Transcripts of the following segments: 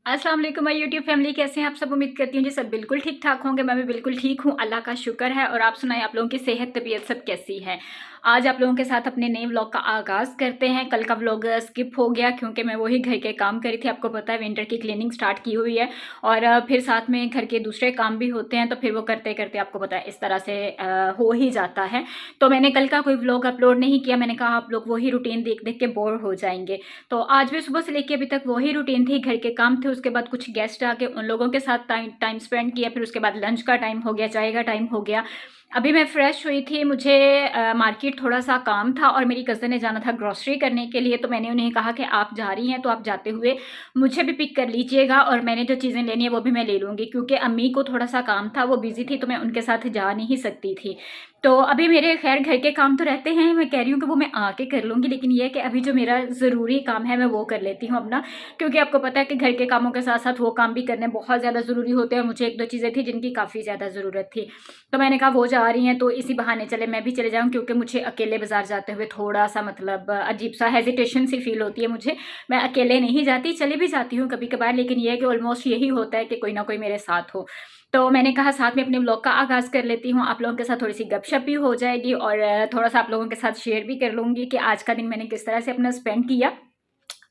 अस्सलाम वालेकुम my YouTube family, कैसे हैं आप सब। उम्मीद करती हूँ जी सब बिल्कुल ठीक ठाक होंगे। मैं भी बिल्कुल ठीक हूँ, अल्लाह का शुक्र है। और आप सुनाएं, आप लोगों की सेहत तबीयत सब कैसी है। आज आप लोगों के साथ अपने नए व्लॉग का आगाज़ करते हैं। कल का व्लॉग स्किप हो गया क्योंकि मैं वही घर के काम करी थी। आपको पता है विंटर की क्लीनिंग स्टार्ट की हुई है और फिर साथ में घर के दूसरे काम भी होते हैं, तो फिर वो करते करते आपको पता है इस तरह से हो ही जाता है। तो मैंने कल का कोई व्लॉग अपलोड नहीं किया। मैंने कहा आप लोग वही रूटीन देख देख के बोर हो जाएंगे। तो आज भी सुबह से लेके अभी तक वही रूटीन थी, घर के काम थे, उसके बाद कुछ गेस्ट आके उन लोगों के साथ टाइम स्पेंड किया, फिर उसके बाद लंच का टाइम हो गया, चाय का टाइम हो गया। अभी मैं फ्रेश हुई थी। मुझे मार्केट थोड़ा सा काम था और मेरी कज़न ने जाना था ग्रॉसरी करने के लिए, तो मैंने उन्हें कहा कि आप जा रही हैं तो आप जाते हुए मुझे भी पिक कर लीजिएगा और मैंने जो चीज़ें लेनी है वो भी मैं ले लूँगी, क्योंकि अम्मी को थोड़ा सा काम था, वो बिज़ी थी, तो मैं उनके साथ जा नहीं सकती थी। तो अभी मेरे खैर घर के काम तो रहते हैं, मैं कह रही हूँ कि वो मैं आके कर लूँगी, लेकिन ये है कि अभी जो मेरा ज़रूरी काम है मैं वो कर लेती हूँ अपना, क्योंकि आपको पता है कि घर के कामों के साथ साथ वो काम भी करने बहुत ज़्यादा ज़रूरी होते हैं और मुझे एक दो चीज़ें थी जिनकी काफ़ी ज़्यादा ज़रूरत थी। तो मैंने कहा वो जा रही हैं तो इसी बहाने चले मैं भी चले जाऊँ, क्योंकि मुझे अकेले बाज़ार जाते हुए थोड़ा सा मतलब अजीब सा हेजिटेशन सी फील होती है मुझे। मैं अकेले नहीं जाती, चले भी जाती हूँ कभी कभार, लेकिन ये है कि ऑलमोस्ट यही होता है कि कोई ना कोई मेरे साथ हो। तो मैंने कहा साथ में अपने व्लॉग का आगाज़ कर लेती हूँ, आप लोगों के साथ थोड़ी सी गपशप भी हो जाएगी और थोड़ा सा आप लोगों के साथ शेयर भी कर लूँगी कि आज का दिन मैंने किस तरह से अपना स्पेंड किया।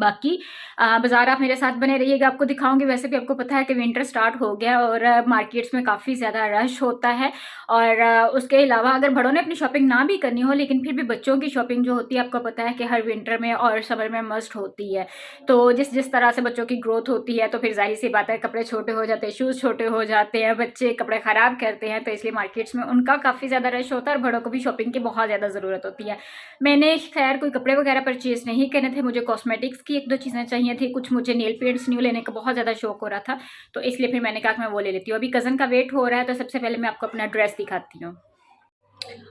बाकी बाज़ार आप मेरे साथ बने रहिएगा, आपको दिखाऊँगी। वैसे भी आपको पता है कि विंटर स्टार्ट हो गया और मार्केट्स में काफ़ी ज़्यादा रश होता है। और उसके अलावा अगर बड़ों ने अपनी शॉपिंग ना भी करनी हो, लेकिन फिर भी बच्चों की शॉपिंग जो होती है आपको पता है कि हर विंटर में और समर में मस्ट होती है। तो जिस जिस तरह से बच्चों की ग्रोथ होती है, तो फिर ज़ाहिर-सी बात है कपड़े छोटे हो जाते हैं, शूज़ छोटे हो जाते हैं, बच्चे कपड़े ख़राब करते हैं, तो इसलिए मार्केट्स में उनका काफ़ी ज़्यादा रश होता है और बड़ों को भी शॉपिंग की बहुत ज़्यादा ज़रूरत होती है। मैंने खैर कोई कपड़े वगैरह परचेज़ नहीं करने थे, मुझे कॉस्मेटिक्स की 1-2 चीज़ें चाहिए थी, कुछ मुझे नेल पेंट्स न्यू लेने का बहुत ज़्यादा शौक हो रहा था, तो इसलिए फिर मैंने कहा कि मैं वो ले लेती हूँ। अभी कज़न का वेट हो रहा है, तो सबसे पहले मैं आपको अपना ड्रेस दिखाती हूँ।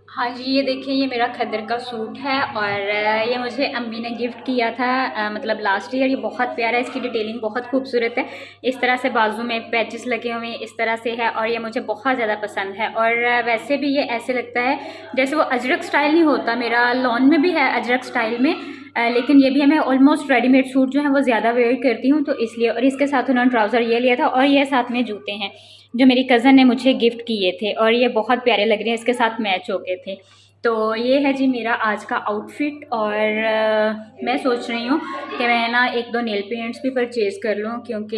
हाँ जी, ये देखिए, ये मेरा खद्दर का सूट है और ये मुझे अम्मी ने गिफ्ट किया था मतलब लास्ट ईयर। ये बहुत प्यारा है, इसकी डिटेलिंग बहुत खूबसूरत है। इस तरह से बाजू में पैचेस लगे हुए हैं, इस तरह से है और ये मुझे बहुत ज़्यादा पसंद है। और वैसे भी ये ऐसे लगता है जैसे वो अजरक स्टाइल नहीं होता, मेरा लॉन में भी है अजरक स्टाइल में, लेकिन ये भी है, मैं ऑलमोस्ट रेडीमेड सूट जो है वो ज़्यादा वेयर करती हूँ, तो इसलिए। और इसके साथ उन्होंने ट्राउज़र ये लिया था और ये साथ में जूते हैं जो मेरी कज़न ने मुझे गिफ्ट किए थे और ये बहुत प्यारे लग रहे हैं, इसके साथ मैच हो गए थे। तो ये है जी मेरा आज का आउटफिट। और मैं सोच रही हूँ कि मैं ना 1-2 नेल पेंट्स भी परचेज़ कर लूँ, क्योंकि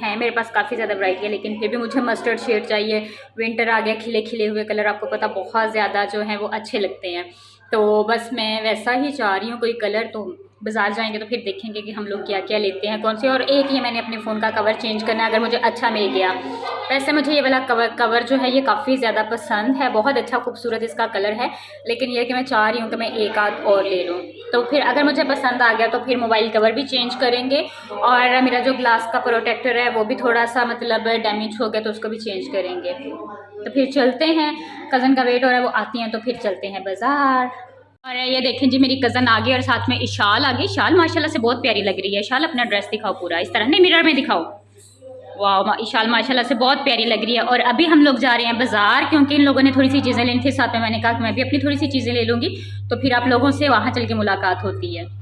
है मेरे पास काफ़ी ज़्यादा वैरायटी है, लेकिन फिर भी मुझे मस्टर्ड शेड चाहिए। विंटर आ गया, खिले खिले हुए कलर आपको पता बहुत ज़्यादा जो है वो अच्छे लगते हैं, तो बस मैं वैसा ही चाह रही हूँ कोई कलर। तो बाज़ार जाएँगे तो फिर देखेंगे कि हम लोग क्या-क्या लेते हैं, कौन से। और एक ये मैंने अपने फ़ोन का कवर चेंज करना है, अगर मुझे अच्छा मिल गया। वैसे मुझे ये वाला कवर जो है ये काफ़ी ज़्यादा पसंद है, बहुत अच्छा खूबसूरत इसका कलर है, लेकिन ये है कि मैं चाह रही हूँ कि मैं एक आध और ले लूँ। तो फिर अगर मुझे पसंद आ गया तो फिर मोबाइल कवर भी चेंज करेंगे और मेरा जो ग्लास का प्रोटेक्टर है वो भी थोड़ा-सा मतलब डैमेज हो गया, तो उसको भी चेंज करेंगे। तो फिर चलते हैं, कज़न का वेट हो रहा है, वो आती हैं तो फिर चलते हैं बाज़ार। और ये देखें जी, मेरी कज़न आ गई और साथ में इशाल आ गई। शाल माशाल्लाह से बहुत प्यारी लग रही है। इशाल अपना ड्रेस दिखाओ पूरा, इस तरह नहीं, मिरर में दिखाओ। वाह, इशाल माशाल्लाह से बहुत प्यारी लग रही है। और अभी हम लोग जा रहे हैं बाज़ार, क्योंकि इन लोगों ने थोड़ी सी चीज़ें लेनी थी, साथ में मैंने कहा कि मैं भी अपनी थोड़ी सी चीज़ें ले लूँगी, तो फिर आप लोगों से वहाँ चल के मुलाकात होती है।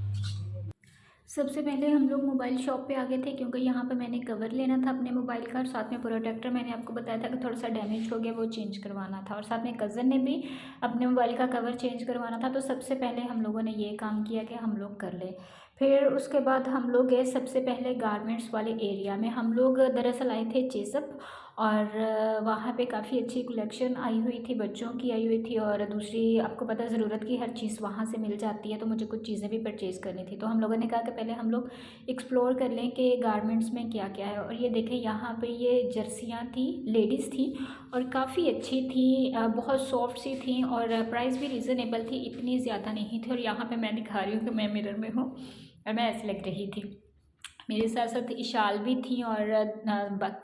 सबसे पहले हम लोग मोबाइल शॉप पे आ गए थे, क्योंकि यहाँ पे मैंने कवर लेना था अपने मोबाइल का और साथ में प्रोटेक्टर मैंने आपको बताया था कि थोड़ा सा डैमेज हो गया, वो चेंज करवाना था। और साथ में कज़न ने भी अपने मोबाइल का कवर चेंज करवाना था, तो सबसे पहले हम लोगों ने ये काम किया कि हम लोग कर ले। फिर उसके बाद हम लोग गए सबसे पहले गारमेंट्स वाले एरिया में। हम लोग दरअसल आए थे चेसअप, और वहाँ पे काफ़ी अच्छी कलेक्शन आई हुई थी, बच्चों की आई हुई थी, और दूसरी आपको पता है ज़रूरत की हर चीज़ वहाँ से मिल जाती है, तो मुझे कुछ चीज़ें भी परचेज़ करनी थी। तो हम लोगों ने कहा कि पहले हम लोग एक्सप्लोर कर लें कि गारमेंट्स में क्या क्या है। और ये देखें, यहाँ पे ये जर्सियाँ थी, लेडीज़ थी और काफ़ी अच्छी थी, बहुत सॉफ्ट सी थी और प्राइस भी रीज़नेबल थी, इतनी ज़्यादा नहीं थी। और यहाँ पे मैं दिखा रही हूँ कि मैं मिरर में हूँ और मैं ऐसी लग रही थी। मेरे साथ साथ इशाल भी थी और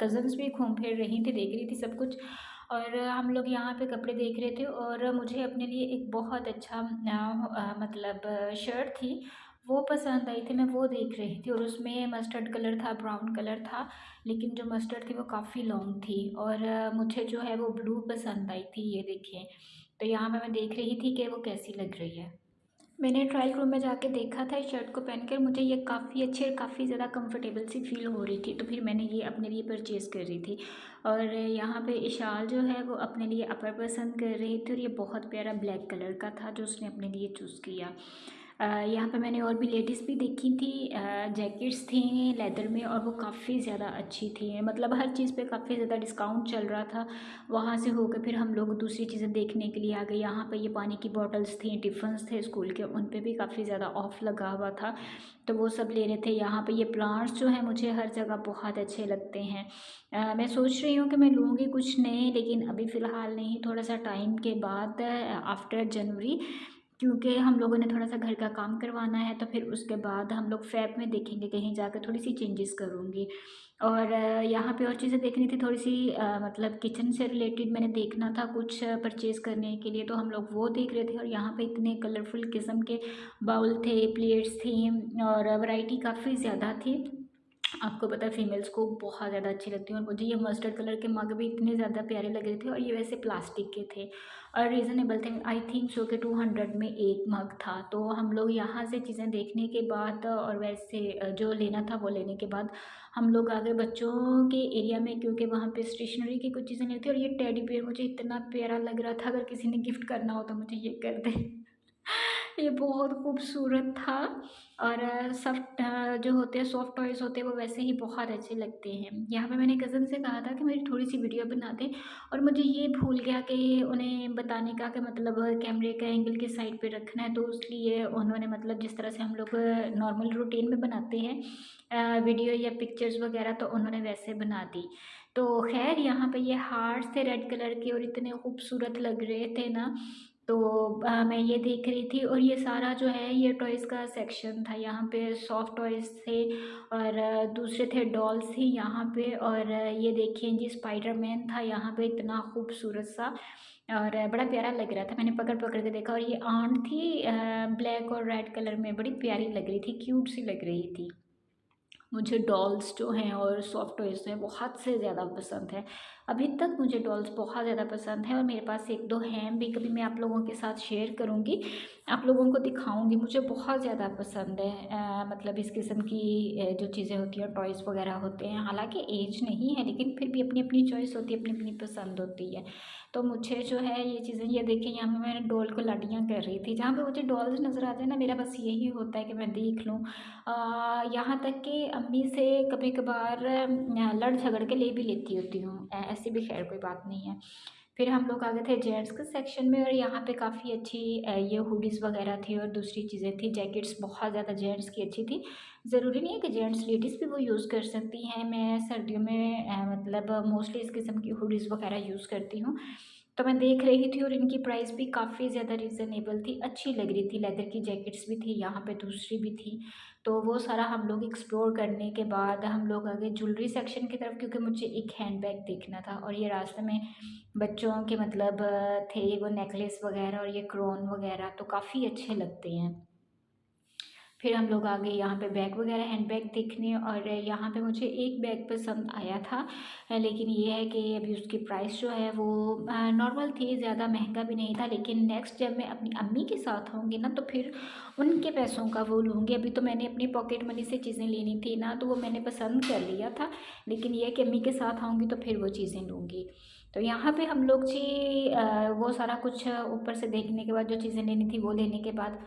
कज़न्स भी घूम फिर रही थी, देख रही थी सब कुछ। और हम लोग यहाँ पे कपड़े देख रहे थे और मुझे अपने लिए एक बहुत अच्छा मतलब शर्ट थी, वो पसंद आई थी, मैं वो देख रही थी। और उसमें मस्टर्ड कलर था, ब्राउन कलर था, लेकिन जो मस्टर्ड थी वो काफ़ी लॉन्ग थी। और मुझे जो है वो ब्लू पसंद आई थी, ये देखिए। तो यहाँ पे मैं देख रही थी कि वो कैसी लग रही है। मैंने ट्रायल रूम में जाके देखा था इस शर्ट को पहनकर, मुझे ये काफ़ी अच्छी और काफ़ी ज़्यादा कंफर्टेबल सी फ़ील हो रही थी, तो फिर मैंने ये अपने लिए परचेज़ कर रही थी। और यहाँ पे इशाल जो है वो अपने लिए अपर पसंद कर रही थी, और ये बहुत प्यारा ब्लैक कलर का था जो उसने अपने लिए चूज़ किया। यहाँ पे मैंने और भी लेडीज़ भी देखी थी, जैकेट्स थी लेदर में, और वो काफ़ी ज़्यादा अच्छी थी, मतलब हर चीज़ पे काफ़ी ज़्यादा डिस्काउंट चल रहा था। वहाँ से होकर फिर हम लोग दूसरी चीज़ें देखने के लिए आ गए। यहाँ पे ये पानी की बॉटल्स थी, टिफ़न्स थे स्कूल के, उन पे भी काफ़ी ज़्यादा ऑफ़ लगा हुआ था, तो वो सब ले रहे थे। यहाँ पे ये प्लांट्स जो हैं मुझे हर जगह बहुत अच्छे लगते हैं। मैं सोच रही हूँ कि मैं लूँगी कुछ नए, लेकिन अभी फ़िलहाल नहीं, थोड़ा सा टाइम के बाद आफ्टर जनवरी, क्योंकि हम लोगों ने थोड़ा सा घर का काम करवाना है, तो फिर उसके बाद हम लोग फ़ेब में देखेंगे, कहीं जाकर थोड़ी सी चेंजेस करूँगी। और यहाँ पे और चीज़ें देखनी थी थोड़ी सी, मतलब किचन से रिलेटेड मैंने देखना था कुछ परचेज़ करने के लिए, तो हम लोग वो देख रहे थे। और यहाँ पे इतने कलरफुल किस्म के बाउल थे, प्लेट्स थी, और वैरायटी काफ़ी ज़्यादा थी। आपको पता है फीमेल्स को बहुत ज़्यादा अच्छी लगती है, और मुझे ये मस्टर्ड कलर के मग भी इतने ज़्यादा प्यारे लग रहे थे, और ये वैसे प्लास्टिक के थे और रीज़नेबल थे। आई थिंक सो कि 200 में एक मग था। तो हम लोग यहाँ से चीज़ें देखने के बाद, और वैसे जो लेना था वो लेने के बाद, हम लोग आ गए बच्चों के एरिया में, क्योंकि वहाँ पे स्टेशनरी की कुछ चीज़ें नहीं थी। और ये टेडी बियर मुझे इतना प्यारा लग रहा था, अगर किसी ने गिफ्ट करना हो तो मुझे ये कर दे। ये बहुत खूबसूरत था। और सॉफ्ट जो होते हैं, सॉफ्ट टॉयज़ होते हैं, वो वैसे ही बहुत अच्छे लगते हैं। यहाँ पे मैंने कज़न से कहा था कि मेरी थोड़ी-सी वीडियो बना दें, और मुझे ये भूल गया कि उन्हें बताने का कि मतलब कैमरे का एंगल किस साइड पे रखना है, तो इसलिए उन्होंने मतलब जिस तरह से हम लोग नॉर्मल रूटीन में बनाते हैं वीडियो या पिक्चर्स वगैरह, तो उन्होंने वैसे बना दी। तो ख़ैर यहाँ पे ये हार्ट्स थे रेड कलर के, और इतने खूबसूरत लग रहे थे ना, तो मैं ये देख रही थी। और ये सारा जो है ये टॉयज़ का सेक्शन था, यहाँ पे सॉफ्ट टॉयज़ थे, और दूसरे थे डॉल्स थी यहाँ पे। और ये देखिए जी स्पाइडरमैन था यहाँ पे, इतना खूबसूरत सा, और बड़ा प्यारा लग रहा था। मैंने पकड़ पकड़ के देखा, और ये आंट थी ब्लैक और रेड कलर में, बड़ी प्यारी लग रही थी, क्यूट सी लग रही थी। मुझे डॉल्स जो हैं और सॉफ्ट टॉयज़ हैं वो हद से ज़्यादा पसंद है। अभी तक मुझे डॉल्स बहुत ज़्यादा पसंद है, और मेरे पास 1-2 हैं भी, कभी मैं आप लोगों के साथ शेयर करूँगी, आप लोगों को दिखाऊँगी। मुझे बहुत ज़्यादा पसंद है, मतलब इस किस्म की जो चीज़ें होती हैं, टॉयज़ वग़ैरह होते हैं। हालाँकि ऐज नहीं है, लेकिन फिर भी अपनी-अपनी चॉइस होती है, अपनी-अपनी पसंद होती है। तो मुझे जो है ये चीज़ें, ये देखिए यहाँ पे मैंने डॉल को लाडियाँ कर रही थी। जहाँ पे मुझे डॉल्स नज़र आ जाए ना, मेरा बस यही होता है कि मैं देख लूँ। यहाँ तक कि अम्मी से कभी-कभार लड़ झगड़ के ले भी लेती होती हूँ, ऐसी भी ख़ैर कोई बात नहीं है। फिर हम लोग आ गए थे जेंट्स के सेक्शन में, और यहाँ पे काफ़ी अच्छी ये हुडीज़ वग़ैरह थी, और दूसरी चीज़ें थी, जैकेट्स बहुत ज़्यादा जेंट्स की अच्छी थी। ज़रूरी नहीं है कि जेंट्स लेडीज़ भी वो यूज़ कर सकती हैं। मैं सर्दियों में मतलब मोस्टली इस किस्म की हुडीज़ वग़ैरह यूज़ करती हूँ। तो मैं देख रही थी, और इनकी प्राइस भी काफ़ी ज़्यादा रीज़नेबल थी, अच्छी लग रही थी। लेदर की जैकेट्स भी थी, यहाँ पे दूसरी भी थी। तो वो सारा हम लोग एक्सप्लोर करने के बाद हम लोग आ गए ज्वेलरी सेक्शन की तरफ, क्योंकि मुझे एक हैंडबैग देखना था। और ये रास्ते में बच्चों के मतलब थे वो नेकलेस वगैरह, और ये क्रोन वगैरह तो काफ़ी अच्छे लगते हैं। फिर हम लोग आ गए यहाँ पे बैग वगैरह, हैंडबैग देखने, और यहाँ पे मुझे एक बैग पसंद आया था, लेकिन ये है कि अभी उसकी प्राइस जो है वो नॉर्मल थी, ज़्यादा महंगा भी नहीं था। लेकिन नेक्स्ट जब मैं अपनी अम्मी के साथ होंगी ना, तो फिर उनके पैसों का वो लूँगी। अभी तो मैंने अपनी पॉकेट मनी से चीज़ें लेनी थी ना, तो वो मैंने पसंद कर लिया था, लेकिन ये है कि अम्मी के साथ आऊँगी तो फिर वो चीज़ें लूँगी। तो यहाँ पे हम लोग जी वो सारा कुछ ऊपर से देखने के बाद, जो चीज़ें लेनी थी वो लेने के बाद,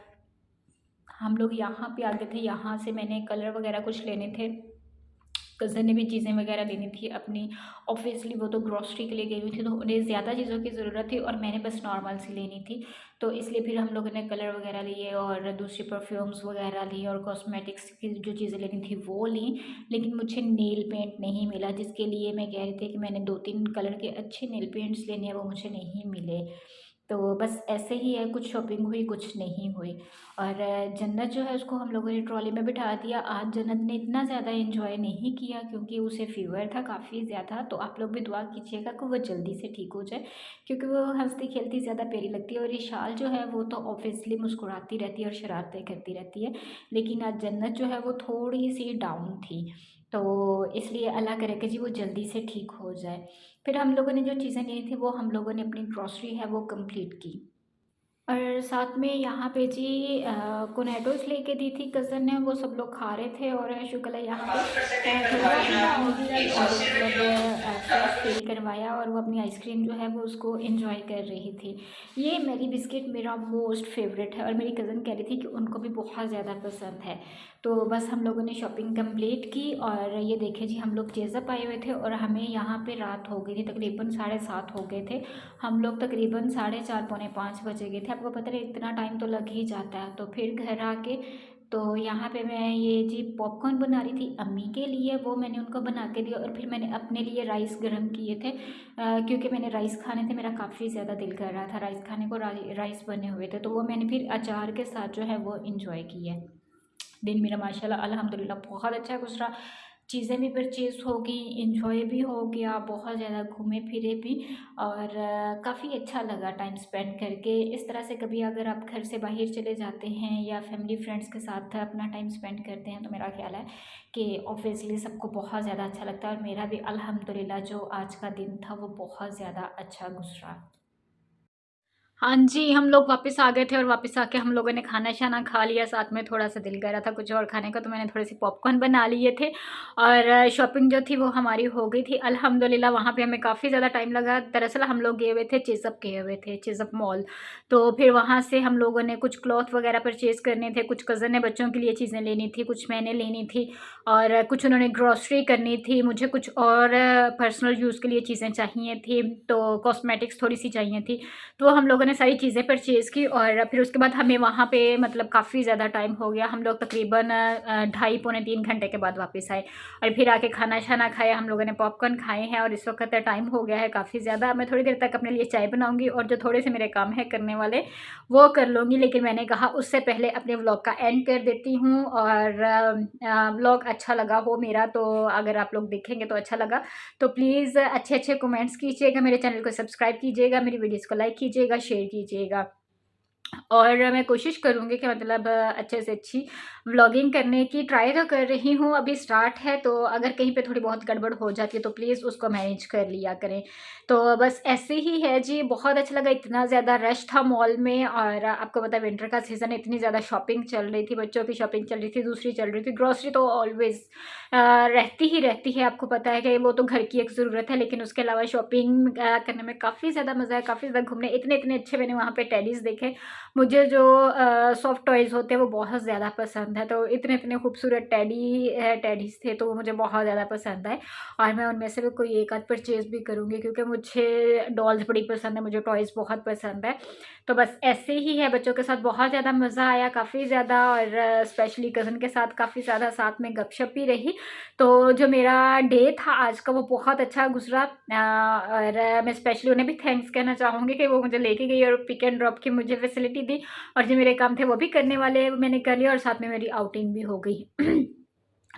हम लोग यहाँ पे आ गए थे। यहाँ से मैंने कलर वगैरह कुछ लेने थे, कज़न ने भी चीज़ें वगैरह लेनी थी अपनी। ऑब्वियसली वो तो ग्रॉसरी के लिए गई हुई थी, तो उन्हें ज़्यादा चीज़ों की ज़रूरत थी, और मैंने बस नॉर्मल सी लेनी थी। तो इसलिए फिर हम लोगों ने कलर वगैरह लिए, और दूसरी परफ्यूम्स वगैरह ली, और कॉस्मेटिक्स की जो चीज़ें लेनी थी वो ली। लेकिन मुझे नेल पेंट नहीं मिला, जिसके लिए मैं कह रही थी कि मैंने 2-3 कलर के अच्छे नेल पेंट्स लेने हैं, वो मुझे नहीं मिले। तो बस ऐसे ही है, कुछ शॉपिंग हुई, कुछ नहीं हुई। और जन्नत जो है उसको हम लोगों ने ट्रॉली में बिठा दिया। आज जन्नत ने इतना ज़्यादा एंजॉय नहीं किया, क्योंकि उसे फ़ीवर था काफ़ी ज़्यादा। तो आप लोग भी दुआ कीजिएगा कि वो जल्दी से ठीक हो जाए, क्योंकि वो हंसती खेलती ज़्यादा प्यारी लगती है। और ये शाल जो है वो तो ऑब्वियसली मुस्कुराती रहती है और शरारतें करती रहती है, लेकिन आज जन्नत जो है वो थोड़ी सी डाउन थी। तो इसलिए अल्लाह करे कि जी वो जल्दी से ठीक हो जाए। फिर हम लोगों ने जो चीज़ें ली थी वो हम लोगों ने अपनी ग्रॉसरी है वो कंप्लीट की। और साथ में यहाँ पे जी कोनेटोस लेके दी थी कज़न ने, वो सब लोग खा रहे थे और शुक्र है यहाँ पे ठंडा भी पानी दी और मतलब फ्रेश फील करवाया और वो अपनी आइसक्रीम जो है वो उसको एंजॉय कर रही थी। ये मैरी बिस्किट मेरा मोस्ट फेवरेट है और मेरी कज़न कह रही थी कि उनको भी बहुत ज़्यादा पसंद है। तो बस हम लोगों ने शॉपिंग कंप्लीट की और ये देखे जी हम लोग जेज़प आए हुए थे और हमें यहाँ पे रात हो गई थी, तकरीबन 7:30 हो गए थे। हम लोग तकरीबन 4:30 पौने 5 बजे गए थे। आपको पता है इतना टाइम तो लग ही जाता है। तो फिर घर आके तो यहाँ पे मैं ये जी पॉपकॉर्न बना रही थी अम्मी के लिए, वो मैंने उनको बना के दिया और फिर मैंने अपने लिए राइस गर्म किए थे क्योंकि मैंने राइस खाने थे, मेरा काफ़ी ज़्यादा दिल कर रहा था राइस खाने को। राइस बने हुए थे तो वो मैंने फिर अचार के साथ जो है वो इंजॉय किया। दिन मेरा माशाल्लाह अल्हम्दुलिल्लाह बहुत अच्छा गुजरा। चीज़ें भी परचेज़ हो गई, इंजॉय भी हो गया, बहुत ज़्यादा घूमे फिरे भी और काफ़ी अच्छा लगा टाइम स्पेंड करके। इस तरह से कभी अगर आप घर से बाहर चले जाते हैं या फैमिली फ्रेंड्स के साथ अपना टाइम स्पेंड करते हैं तो मेरा ख्याल है कि ऑब्वियसली सबको बहुत ज़्यादा अच्छा लगता है और मेरा भी अल्हम्दुलिल्लाह जो आज का दिन था वो बहुत ज़्यादा अच्छा गुजरा। हाँ जी, हम लोग वापस आ गए थे और वापस आके हम लोगों ने खाना-शाना खा लिया, साथ में थोड़ा-सा दिल कर रहा था कुछ और खाने का तो मैंने थोड़े-से पॉपकॉर्न बना लिए थे और शॉपिंग जो थी वो हमारी हो गई थी अल्हम्दुलिल्लाह। वहाँ पे हमें काफ़ी ज़्यादा टाइम लगा। दरअसल हम लोग गए हुए थे चेज़अप गए हुए थे, चेज़अप मॉल। तो फिर वहाँ से हम लोगों ने कुछ क्लॉथ वगैरह परचेज़ करने थे, कुछ कज़न ने बच्चों के लिए चीज़ें लेनी थी, कुछ मैंने लेनी थी और कुछ उन्होंने ग्रॉसरी करनी थी, मुझे कुछ और पर्सनल यूज़ के लिए चीज़ें चाहिए थी, तो कॉस्मेटिक्स थोड़ी-सी चाहिए थी। तो हम लोगों ने सारी चीज़ें परचेज़ की और फिर उसके बाद हमें वहाँ पे मतलब काफ़ी ज़्यादा टाइम हो गया। हम लोग तकरीबन ढाई पौने 3 घंटे के बाद वापस आए और फिर आके खाना-शाना खाया, हम लोगों ने पॉपकॉर्न खाए हैं और इस वक़्त टाइम हो गया है काफ़ी ज़्यादा। मैं थोड़ी देर तक अपने लिए चाय बनाऊँगी और जो थोड़े से मेरे काम हैं करने वाले, वो कर लूँगी। लेकिन मैंने कहा उससे पहले अपने व्लॉग का एंड कर देती हूँ और व्लॉग अच्छा लगा हो मेरा तो अगर आप लोग देखेंगे तो अच्छा लगा तो प्लीज़ अच्छे-अच्छे कमेंट्स कीजिएगा, मेरे चैनल को सब्सक्राइब कीजिएगा, मेरी वीडियोज़ को लाइक कीजिएगा, शेयर कीजिएगा। और मैं कोशिश करूँगी कि मतलब अच्छे से अच्छी व्लॉगिंग करने की ट्राई तो कर रही हूँ, अभी स्टार्ट है तो अगर कहीं पे थोड़ी बहुत गड़बड़ हो जाती है तो प्लीज़ उसको मैनेज कर लिया करें। तो बस ऐसे ही है जी, बहुत अच्छा लगा, इतना ज़्यादा रश था मॉल में और आपको पता है विंटर का सीज़न है, इतनी ज़्यादा शॉपिंग चल रही थी, बच्चों की शॉपिंग चल रही थी, दूसरी चल रही थी, ग्रॉसरी तो ऑलवेज़ रहती ही रहती है। आपको पता है कि वो तो घर की एक ज़रूरत है, लेकिन उसके अलावा शॉपिंग करने में काफ़ी ज़्यादा मज़ा है, काफ़ी ज़्यादा घूमने इतने-इतने अच्छे मैंने वहाँ पे टेडीज़ देखे। मुझे जो सॉफ्ट टॉयज़ होते हैं वो बहुत ज़्यादा पसंद है, तो इतने-इतने खूबसूरत टेडीज़ थे तो वो मुझे बहुत ज़्यादा पसंद आए और मैं उनमें से भी कोई एक आध परचेज़ भी करूँगी क्योंकि मुझे डॉल्स बड़ी पसंद है, मुझे टॉयज़ बहुत पसंद है। तो बस ऐसे ही है, बच्चों के साथ बहुत ज़्यादा मज़ा आया, काफ़ी ज़्यादा और स्पेशली कज़न के साथ काफ़ी ज़्यादा साथ में गपशप भी रही। तो जो मेरा डे था आज का वो बहुत अच्छा गुज़रा और मैं स्पेशली उन्हें भी थैंक्स कहना चाहूँगी कि वो मुझे लेके गई और पिक एंड ड्रॉप की मुझे फैसिलिटी दी और जो मेरे काम थे वो भी करने वाले मैंने कर लिया और साथ में मेरी आउटिंग भी हो गई।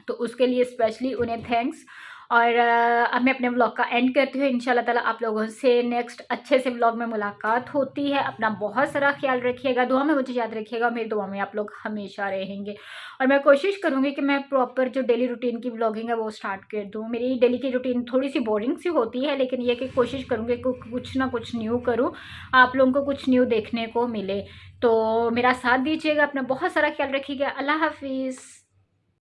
तो उसके लिए स्पेशली उन्हें थैंक्स और अब मैं अपने व्लॉग का एंड करती हूँ। इंशाल्लाह ताला आप लोगों से नेक्स्ट अच्छे से व्लॉग में मुलाकात होती है। अपना बहुत सारा ख्याल रखिएगा, दुआ में मुझे याद रखिएगा, मेरी दुआ में आप लोग हमेशा रहेंगे और मैं कोशिश करूँगी कि मैं प्रॉपर जो डेली रूटीन की व्लॉगिंग है वो स्टार्ट कर दूँ। मेरी डेली की रूटीन थोड़ी सी बोरिंग सी होती है, लेकिन ये कि कोशिश करूँगी कुछ ना कुछ न्यू करूँ, आप लोगों को कुछ न्यू देखने को मिले। तो मेरा साथ दीजिएगा, अपना बहुत सारा ख्याल रखिएगा। अल्लाह हाफ़िज़।